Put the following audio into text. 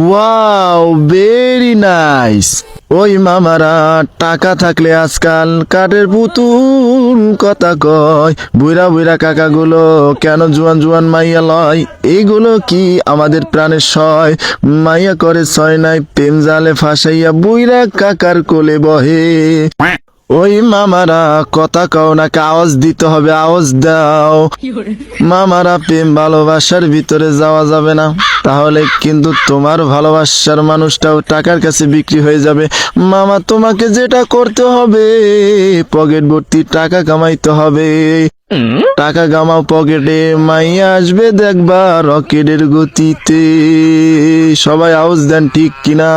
Wow, very nice. ওই মামারা টাকা থাকলে আজকাল কাঠের পুতুল কথা কয়। বুইরা বুইরা কাকাগুলো কেন জুয়ান জুয়ান মাইয়া লয়? এইগুলো কি আমাদের প্রাণের সয়? মাইয়া করে ছয় নাই, প্রেম জালে ফাঁসাইয়া বুইরা কাকার কোলে বহে। ওই মামারা কথা কও না, আওয়াজ দিতে হবে, আওয়াজ দাও। মামারা প্রেম ভালোবাসার ভিতরে যাওয়া যাবে না, তাহলে কিন্তু তোমার ভালোবাসার মানুষটাও টাকার কাছে বিক্রি হয়ে যাবে। মামা, তোমাকে যেটা করতে হবে, পকেট ভর্তি টাকা কামাইতে হবে। টাকা কামাও পকেটে, মাইয়া আসবে দেখবা রকেটের গতিতে। সবাই আওয়াজ দেন, ঠিক কিনা?